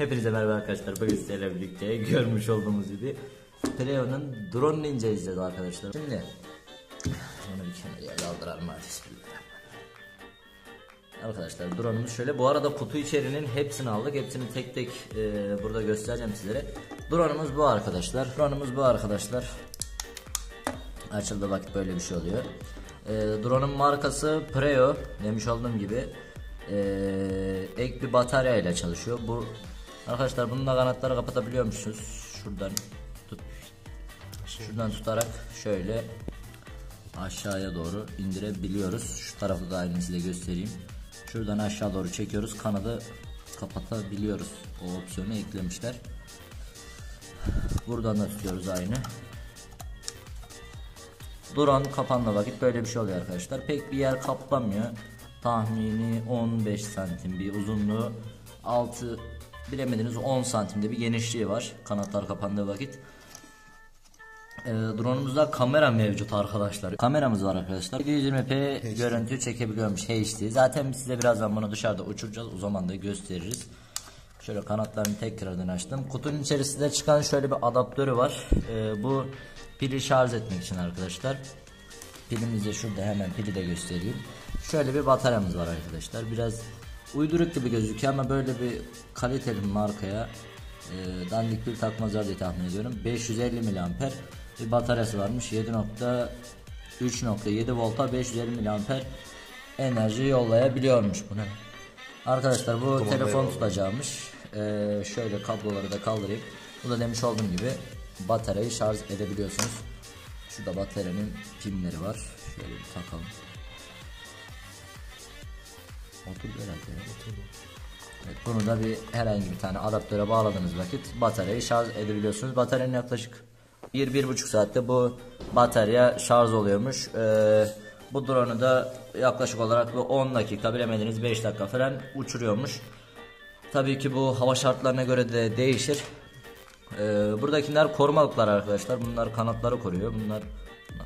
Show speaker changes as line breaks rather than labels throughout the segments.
Hepinize merhaba arkadaşlar. Bugün sizlerle birlikte görmüş olduğumuz gibi Preo'nun drone'unu inceleyeceğiz arkadaşlar. Şimdi bunu bir kenara kaldıralım hadi. Arkadaşlar drone'umuz şöyle. Bu arada kutu içerinin hepsini aldık. Hepsini tek tek burada göstereceğim sizlere. Drone'umuz bu arkadaşlar. Açıldı bak, böyle bir şey oluyor. Drone'un markası Preo, demiş olduğum gibi. Ek bir batarya ile çalışıyor. Bu arkadaşlar, bunun da kanatları kapatabiliyormuşsunuz. Şuradan tutarak şöyle aşağıya doğru indirebiliyoruz. Şu tarafı da aynı size göstereyim. Şuradan aşağı doğru çekiyoruz, kanadı kapatabiliyoruz. O opsiyonu eklemişler. Buradan da tutuyoruz aynı. Drone kapanma vakit böyle bir şey oluyor arkadaşlar. Pek bir yer kaplamıyor. Tahmini 15 santim bir uzunluğu, 6 bilemediniz 10 santimde bir genişliği var kanatlar kapandığı vakit. Drone'umuzda kamera mevcut arkadaşlar. Kameramız var arkadaşlar. 720p görüntü çekebiliyormuş, HD. Zaten size birazdan bunu dışarıda uçuracağız. O zaman da gösteririz. Şöyle kanatlarını tekrardan açtım. Kutunun içerisinde çıkan şöyle bir adaptörü var. Bu pili şarj etmek için arkadaşlar. Pilimiz de şurada, hemen pili de göstereyim. Şöyle bir bataryamız var arkadaşlar. Biraz uyduruk gibi gözüküyor ama böyle bir kaliteli markaya dandik pil takmazlar diye tahmin ediyorum. 550 mAh bir bataryası varmış. 3.7 volta 550 mAh enerji yollayabiliyormuş buna. Arkadaşlar bu telefon tutacağımış. Şöyle kabloları da kaldırayım. Bu da demiş olduğum gibi bataryayı şarj edebiliyorsunuz. Şurada bataryanın pinleri var. Şöyle bir takalım. Evet, bunu da bir herhangi bir tane adaptöre bağladığınız vakit bataryayı şarj edebiliyorsunuz. Bataryanın yaklaşık 1-1,5 saatte bu batarya şarj oluyormuş. Bu drone'u da yaklaşık olarak 10 dakika, bilemediniz 5 dakika falan uçuruyormuş. Tabii ki bu hava şartlarına göre de değişir. Buradakiler korumalıklar arkadaşlar. Bunlar kanatları koruyor.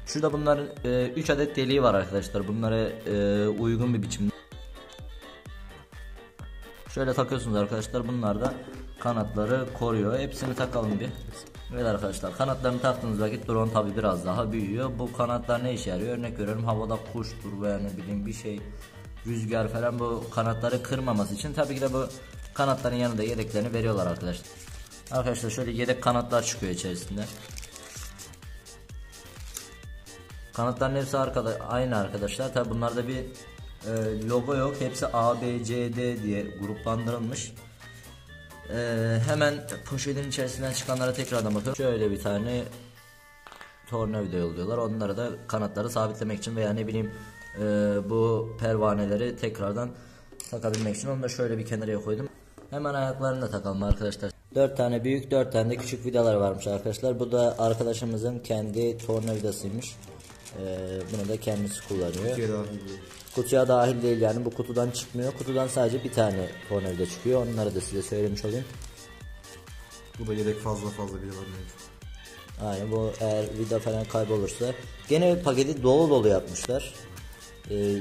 Şurada bunların 3 adet deliği var arkadaşlar. Bunlara uygun bir biçimde şöyle takıyorsunuz arkadaşlar. Bunlar da kanatları koruyor. Hepsini takalım bir. Evet arkadaşlar, kanatlarını taktığınız vakit drone tabi biraz daha büyüyor. Bu kanatlar ne işe yarıyor? Örnek veriyorum, havada kuştur veya ne bileyim bir şey, rüzgar falan, bu kanatları kırmaması için tabii ki de bu kanatların yanında yedeklerini veriyorlar arkadaşlar. Arkadaşlar şöyle yedek kanatlar çıkıyor içerisinde. Kanatların hepsi aynı arkadaşlar. Tabi bunlarda bir logo yok. Hepsi A, B, C, D diye gruplandırılmış. Hemen poşetin içerisinden çıkanlara tekrardan bakıyorum. Şöyle bir tane tornavida yolluyorlar. Onları da kanatları sabitlemek için veya ne bileyim bu pervaneleri tekrardan takabilmek için. Onu da şöyle bir kenara koydum. Hemen ayaklarını da takalım arkadaşlar. 4 tane büyük, 4 tane de küçük vidalar varmış arkadaşlar. Bu da arkadaşımızın kendi tornavidasıymış. Bunu da kendisi kullanıyor. Kutuya dahil değil yani, bu kutudan çıkmıyor. Kutudan sadece bir tane tornavida çıkıyor. Onları da size söylemiş olayım.
Bu da yedek fazla vidalar mevcut.
Aynen, bu eğer vida falan kaybolursa. Gene paketi dolu yapmışlar.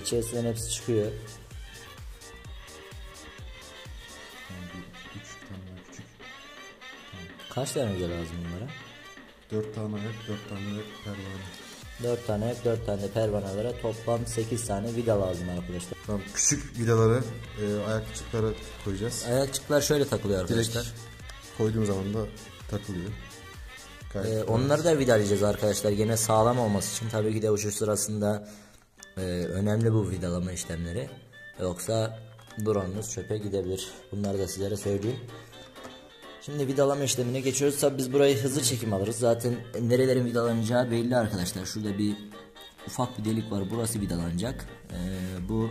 İçerisinden hepsi çıkıyor. Kaç tane vida lazım bunlara?
4 tane ayak, 4 tane pervane.
4 tane ayak, 4 tane pervanelere toplam 8 tane vida lazım arkadaşlar.
Tamam, küçük vidaları ayakçıklara koyacağız.
Ayakçıklar şöyle takılıyor arkadaşlar.
Direkt koyduğum zaman da takılıyor.
Onları da vidalayacağız arkadaşlar. Yine sağlam olması için tabii ki de uçuş sırasında önemli bu vidalama işlemleri. Yoksa drone'unuz çöpe gidebilir. Bunları da sizlere söyleyeyim. Şimdi vidalama işlemine geçiyoruz. Tabi biz burayı hızlı çekim alırız. Zaten nerelerin vidalanacağı belli arkadaşlar. Şurada bir ufak bir delik var. Burası vidalanacak. Bu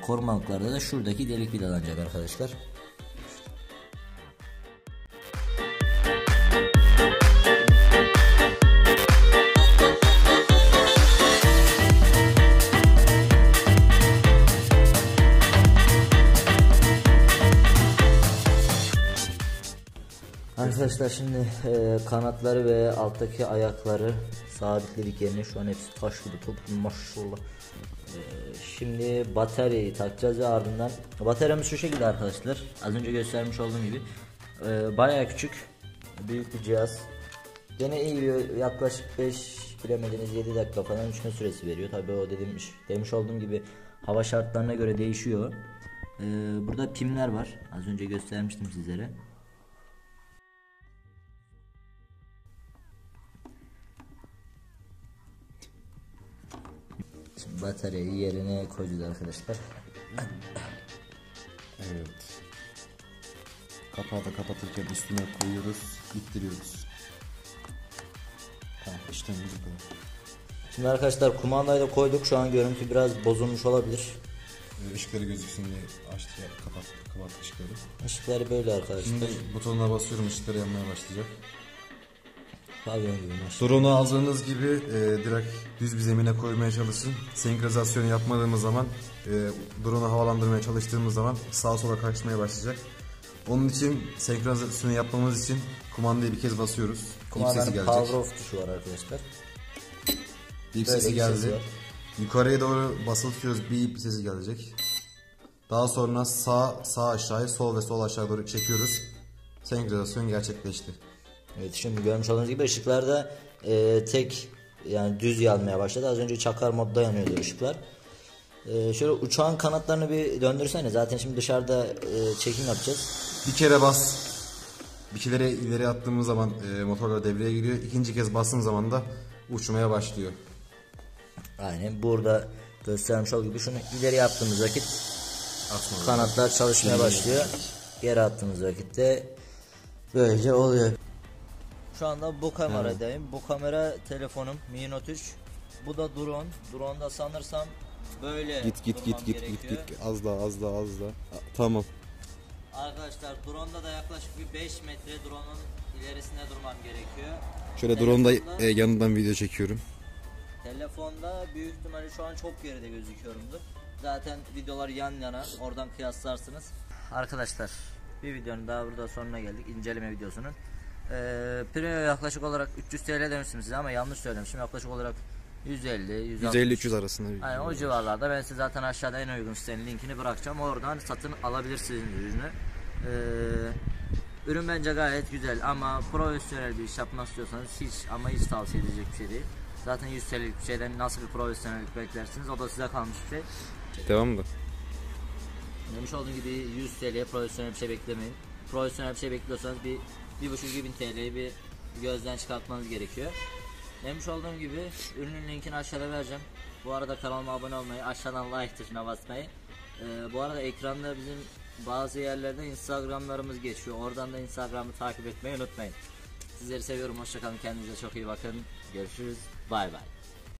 korumalıklarda da şuradaki delik vidalanacak arkadaşlar. Arkadaşlar şimdi kanatları ve alttaki ayakları sabitledik yerine. Şu an hepsi taş gibi, top gibi maşallah. Şimdi bataryayı takacağız ve ardından bataryamız şu şekilde arkadaşlar. Az önce göstermiş olduğum gibi bayağı küçük, büyük bir cihaz. Gene iyi bir, yaklaşık 5 bilemediniz 7 dakika falan uçma süresi veriyor. Tabii o demiş olduğum gibi hava şartlarına göre değişiyor. Burada pimler var. Az önce göstermiştim sizlere. Şimdi bataryayı yerine koyacağız arkadaşlar.
Evet. Kapağı da kapatırken üstüne koyuyoruz, ittiriyoruz. Tamam, işlemimiz bu kadar.
Şimdi arkadaşlar kumandayı da koyduk. Şu an görüntü biraz bozulmuş olabilir.
Işıkları gözüksün diye açtık, kapat ışıkları.
Işıkları böyle arkadaşlar.
Şimdi butonuna basıyorum, ışıkları yanmaya başlayacak.
Pavyon gibi maşallah.
Drone'u aldığınız gibi direkt düz bir zemine koymaya çalışın. Senkronizasyonu yapmadığımız zaman, drone'u havalandırmaya çalıştığımız zaman sağa sola kaçmaya başlayacak. Onun için senkronizasyonu yapmamız için kumandayı bir kez basıyoruz. Bip sesi gelecek.
Power off tuşu var arkadaşlar.
Bip sesi geldi. Yukarıya doğru basılı tutuyoruz, bip sesi gelecek. Daha sonra sağ aşağıya, sol ve sol aşağı doğru çekiyoruz. Senkronizasyon gerçekleşti.
Evet, şimdi görmüş olduğunuz gibi ışıklarda tek yani düz yanmaya başladı. Az önce çakar modda yanıyordu ışıklar. Şöyle uçağın kanatlarını bir döndürsene. Zaten şimdi dışarıda çekim yapacağız.
Bir kere bas. Bir kere ileri attığımız zaman motorlar devreye giriyor. İkinci kez bastığın zaman da uçmaya başlıyor.
Aynen burada göstermiş olduğu gibi şunu ileri yaptığımız vakit kanatlar çalışmaya başlıyor. Geri attığımız vakitte böylece oluyor. Şu anda bu kameradayım. Bu kamera telefonum Mi Note 3. Bu da drone. Drone'da sanırsam böyle
Git. Az daha. Tamam.
Arkadaşlar drone'da da yaklaşık bir 5 metre drone'un ilerisinde durmam gerekiyor.
Şöyle drone'da yanından video çekiyorum.
Telefonda büyük ihtimalle şu an çok geride gözüküyorumdur. Zaten videolar yan yana, oradan kıyaslarsınız. Arkadaşlar bir videonun daha burada sonuna geldik, inceleme videosunun. Premio yaklaşık olarak 300 TL demiştim size ama yanlış söylemişim. Yaklaşık olarak 150-300
arasında.
Yani o civarlarda. Ben size zaten aşağıda en uygun sitenin linkini bırakacağım. Oradan satın alabilirsiniz ürünü. Ürün bence gayet güzel ama profesyonel bir iş yapmak istiyorsanız hiç tavsiye edecek bir şey değil. Zaten 100 TL'lik bir şeyden nasıl bir profesyonellik beklersiniz, o da size kalmış bir şey.
Devam da.
Demiş olduğum gibi 100 TL'ye profesyonel bir şey beklemeyin. Profesyonel bir şey bekliyorsanız bir 1.5-2.000 TL'yi bir gözden çıkartmanız gerekiyor. Demiş olduğum gibi ürünün linkini aşağıda vereceğim. Bu arada kanalıma abone olmayı, aşağıdan like tuşuna basmayı. Bu arada ekranda bizim bazı yerlerde Instagram'larımız geçiyor. Oradan da Instagram'ı takip etmeyi unutmayın. Sizleri seviyorum. Hoşça kalın. Kendinize çok iyi bakın. Görüşürüz. Bay bay.